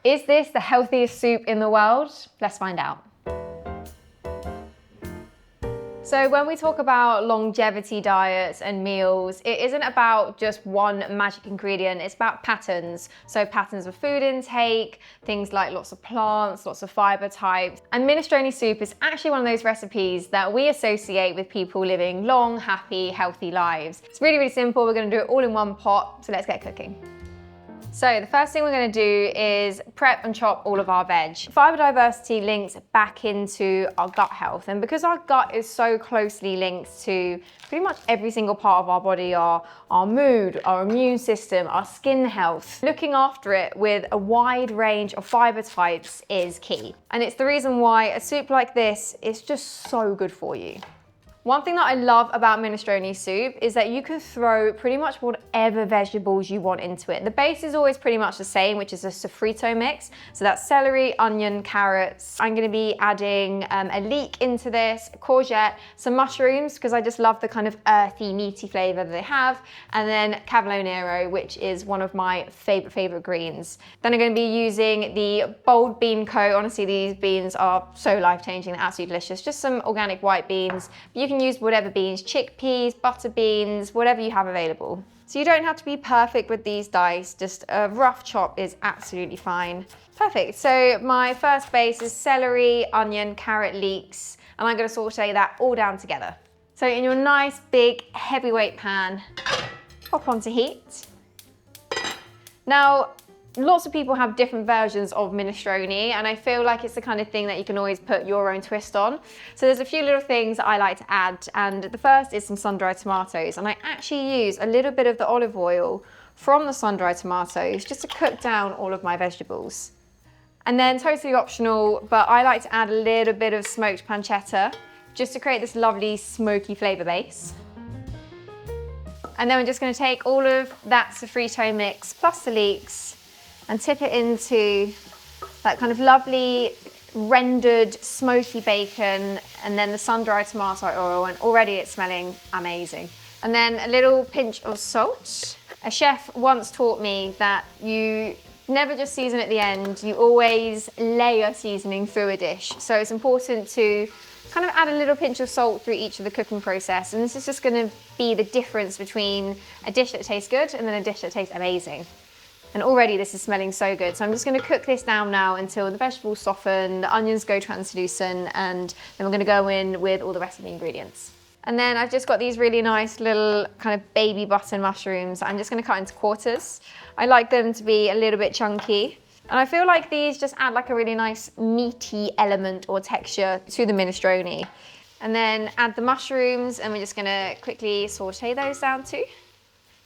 Is this the healthiest soup in the world? Let's find out. So when we talk about longevity diets and meals, it isn't about just one magic ingredient, it's about patterns. So patterns of food intake, things like lots of plants, lots of fiber types. And minestrone soup is actually one of those recipes that we associate with people living long, happy, healthy lives. It's really, really simple. We're gonna do it all in one pot, so let's get cooking. So the first thing we're going to do is prep and chop all of our veg. Fiber diversity links back into our gut health, and because our gut is so closely linked to pretty much every single part of our body, our mood, our immune system, our skin health, looking after it with a wide range of fiber types is key. And it's the reason why a soup like this is just so good for you. One thing that I love about minestrone soup is that you can throw pretty much whatever vegetables you want into it. The base is always pretty much the same, which is a sofrito mix. So that's celery, onion, carrots. I'm gonna be adding a leek into this, courgette, some mushrooms, because I just love the kind of earthy, meaty flavor that they have, and then cavolo nero, which is one of my favorite greens. Then I'm gonna be using the bold bean coat. Honestly, these beans are so life-changing, they're absolutely delicious. Just some organic white beans. You can use whatever beans, chickpeas, butter beans, whatever you have available. So you don't have to be perfect with these dice, just a rough chop is absolutely fine. Perfect, so my first base is celery, onion, carrot, leeks, and I'm gonna saute that all down together. So in your nice big heavyweight pan, pop onto heat. Now, lots of people have different versions of minestrone, and I feel like it's the kind of thing that you can always put your own twist on. So there's a few little things that I like to add, and the first is some sun-dried tomatoes, and I actually use a little bit of the olive oil from the sun-dried tomatoes just to cook down all of my vegetables. And then totally optional, but I like to add a little bit of smoked pancetta just to create this lovely smoky flavor base. And then we're just going to take all of that sofrito mix plus the leeks and tip it into that kind of lovely rendered smoky bacon, and then the sun-dried tomato oil, and already it's smelling amazing. And then a little pinch of salt. A chef once taught me that you never just season at the end, you always layer seasoning through a dish. So it's important to kind of add a little pinch of salt through each of the cooking process, and this is just gonna be the difference between a dish that tastes good and then a dish that tastes amazing. And already this is smelling so good. So I'm just gonna cook this down now until the vegetables soften, the onions go translucent, and then we're gonna go in with all the rest of the ingredients. And then I've just got these really nice little kind of baby button mushrooms. I'm just gonna cut into quarters. I like them to be a little bit chunky. And I feel like these just add like a really nice meaty element or texture to the minestrone. And then add the mushrooms, and we're just gonna quickly saute those down too.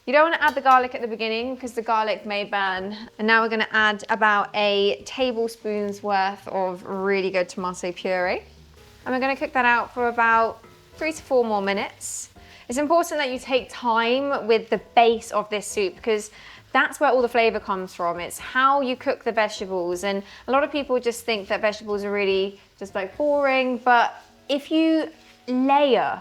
You don't want to add the garlic at the beginning because the garlic may burn. And now we're going to add about a tablespoon's worth of really good tomato puree. And we're going to cook that out for about 3 to 4 more minutes. It's important that you take time with the base of this soup because that's where all the flavor comes from. It's how you cook the vegetables. And a lot of people just think that vegetables are really just like boring, but if you layer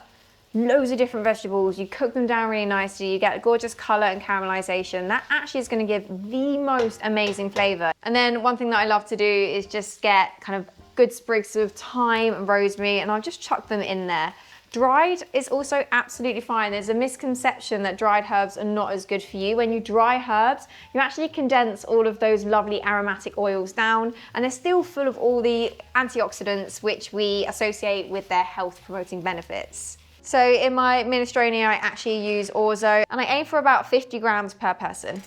loads of different vegetables, you cook them down really nicely, you get a gorgeous color and caramelization, that actually is going to give the most amazing flavor. And then one thing that I love to do is just get kind of good sprigs of thyme and rosemary, and I'll just chuck them in there. Dried is also absolutely fine. There's a misconception that dried herbs are not as good for you. When you dry herbs, you actually condense all of those lovely aromatic oils down, and they're still full of all the antioxidants which we associate with their health promoting benefits. So in my minestrone, I actually use orzo, and I aim for about 50 grams per person.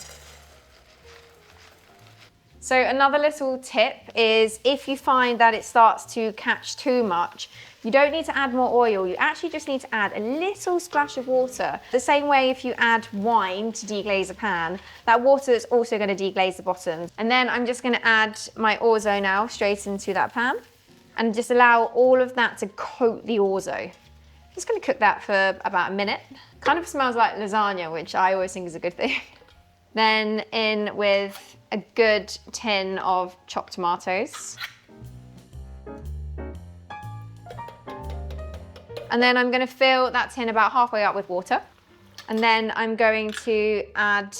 So another little tip is if you find that it starts to catch too much, you don't need to add more oil. You actually just need to add a little splash of water. The same way if you add wine to deglaze a pan, that water is also going to deglaze the bottom. And then I'm just going to add my orzo now straight into that pan and just allow all of that to coat the orzo. Just going to cook that for about a minute. Kind of smells like lasagna, which I always think is a good thing. Then in with a good tin of chopped tomatoes. And then I'm going to fill that tin about halfway up with water. And then I'm going to add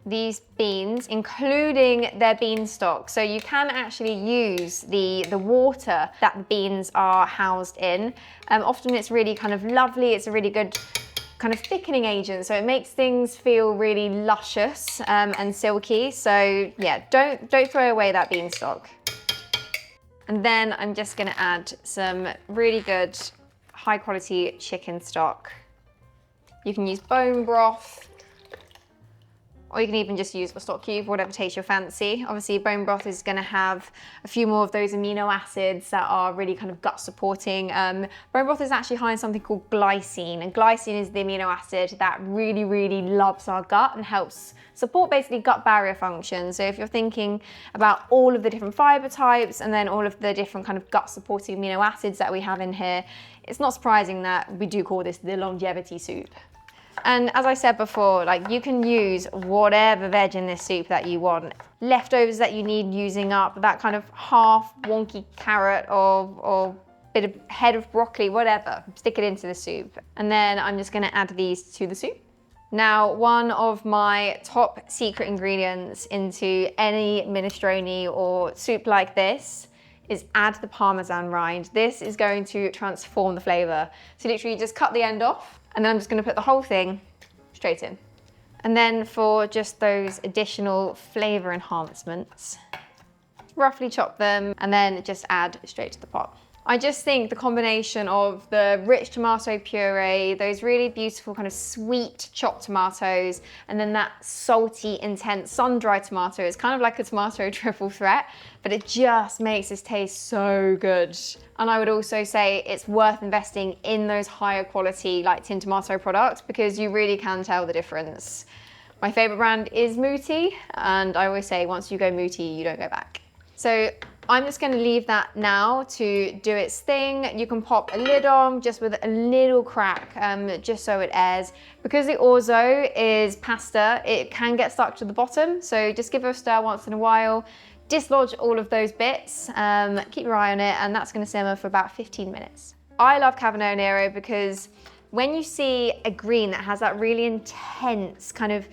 these beans, including their beanstalk. So you can actually use the water that the beans are housed in. Often it's really kind of lovely. It's a really good kind of thickening agent. So it makes things feel really luscious and silky. So yeah, don't throw away that beanstalk. And then I'm just gonna add some really good high quality chicken stock. You can use bone broth, or you can even just use a stock cube, whatever tastes your fancy. Obviously, bone broth is gonna have a few more of those amino acids that are really kind of gut supporting. Bone broth is actually high in something called glycine, and glycine is the amino acid that really, really loves our gut and helps support basically gut barrier function. So if you're thinking about all of the different fiber types and then all of the different kind of gut supporting amino acids that we have in here, it's not surprising that we do call this the longevity soup. And as I said before, like you can use whatever veg in this soup that you want. Leftovers that you need using up, that kind of half wonky carrot or bit of head of broccoli, whatever, stick it into the soup. And then I'm just gonna add these to the soup. Now, one of my top secret ingredients into any minestrone or soup like this is add the Parmesan rind. This is going to transform the flavor. So literally just cut the end off, and then I'm just gonna put the whole thing straight in. And then for just those additional flavor enhancements, roughly chop them and then just add straight to the pot. I just think the combination of the rich tomato puree, those really beautiful kind of sweet chopped tomatoes, and then that salty, intense sun-dried tomato is kind of like a tomato triple threat, but it just makes this taste so good. And I would also say it's worth investing in those higher quality like tin tomato products because you really can tell the difference. My favorite brand is Muti, and I always say once you go Muti, you don't go back. So I'm just gonna leave that now to do its thing. You can pop a lid on just with a little crack, just so it airs. Because the orzo is pasta, it can get stuck to the bottom, so just give it a stir once in a while. Dislodge all of those bits, keep your eye on it, and that's gonna simmer for about 15 minutes. I love Carbonara Nero because when you see a green that has that really intense kind of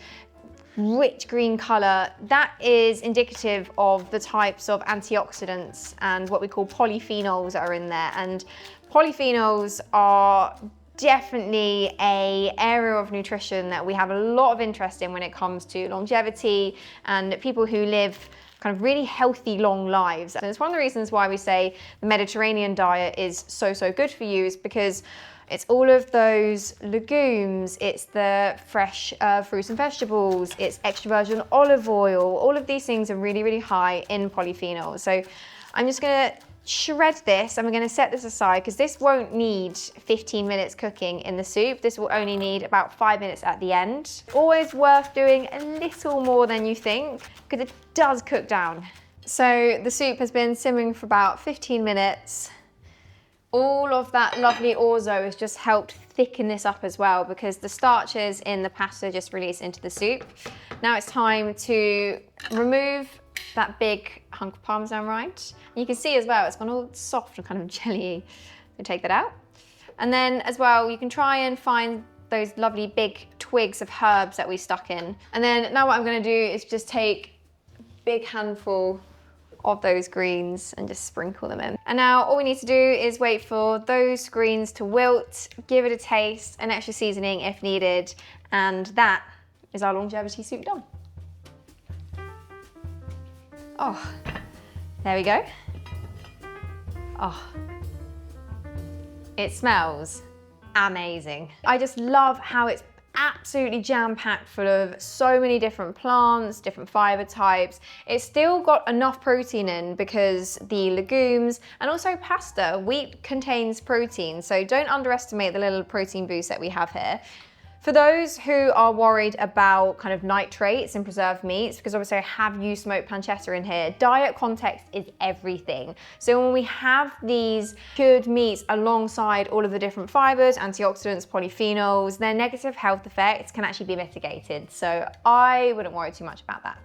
rich green color, that is indicative of the types of antioxidants and what we call polyphenols that are in there. And polyphenols are definitely an area of nutrition that we have a lot of interest in when it comes to longevity and people who live kind of really healthy, long lives. And it's one of the reasons why we say the Mediterranean diet is so good for you, is because it's all of those legumes, it's the fresh fruits and vegetables, it's extra virgin olive oil. All of these things are really high in polyphenols. So I'm just gonna shred this and we're gonna set this aside because this won't need 15 minutes cooking in the soup. This will only need about 5 minutes at the end. Always worth doing a little more than you think because it does cook down. So the soup has been simmering for about 15 minutes. All of that lovely orzo has just helped thicken this up as well because the starches in the pasta just release into the soup. Now it's time to remove that big hunk of Parmesan rind. You can see as well, it's gone all soft and kind of jelly. So take that out. And then as well, you can try and find those lovely big twigs of herbs that we stuck in. And then now what I'm gonna do is just take a big handful of those greens and just sprinkle them in. And now all we need to do is wait for those greens to wilt, give it a taste, an extra seasoning if needed, and that is our longevity soup done. Oh, there we go. Oh, it smells amazing. I just love how it's absolutely jam-packed full of so many different plants, different fiber types. It's still got enough protein in because the legumes and also pasta, wheat contains protein, so don't underestimate the little protein boost that we have here. For those who are worried about kind of nitrates in preserved meats, because obviously I have used smoked pancetta in here, diet context is everything. So when we have these cured meats alongside all of the different fibers, antioxidants, polyphenols, their negative health effects can actually be mitigated. So I wouldn't worry too much about that.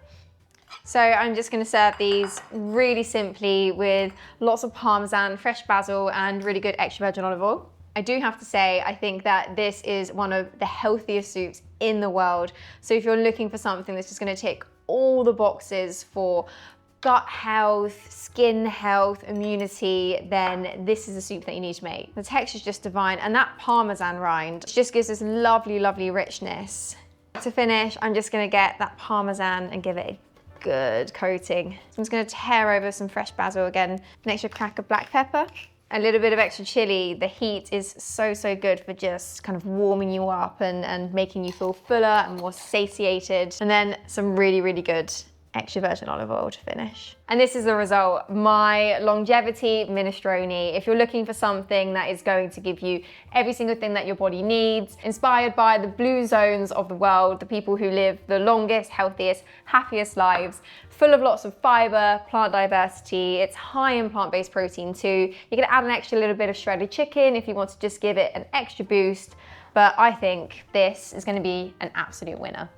So I'm just gonna serve these really simply with lots of Parmesan, fresh basil, and really good extra virgin olive oil. I do have to say, I think that this is one of the healthiest soups in the world. So if you're looking for something that's just gonna tick all the boxes for gut health, skin health, immunity, then this is a soup that you need to make. The texture is just divine, and that Parmesan rind just gives this lovely, lovely richness. To finish, I'm just gonna get that Parmesan and give it a good coating. So I'm just gonna tear over some fresh basil again, an extra crack of black pepper, a little bit of extra chili. The heat is so, so good for just kind of warming you up and making you feel fuller and more satiated. And then some really, really good extra virgin olive oil to finish. And this is the result, my longevity minestrone. If you're looking for something that is going to give you every single thing that your body needs, inspired by the blue zones of the world, the people who live the longest, healthiest, happiest lives, full of lots of fiber, plant diversity. It's high in plant-based protein too. You can add an extra little bit of shredded chicken if you want to just give it an extra boost. But I think this is going to be an absolute winner.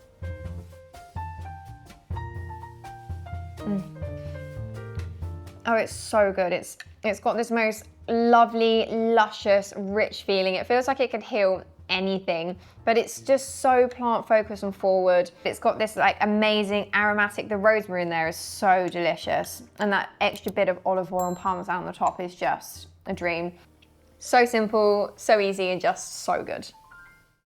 Oh, it's so good. It's got this most lovely, luscious, rich feeling. It feels like it could heal anything, but it's just so plant focused and forward. It's got this like amazing aromatic, the rosemary in there is so delicious. And that extra bit of olive oil and Parmesan on the top is just a dream. So simple, so easy, and just so good.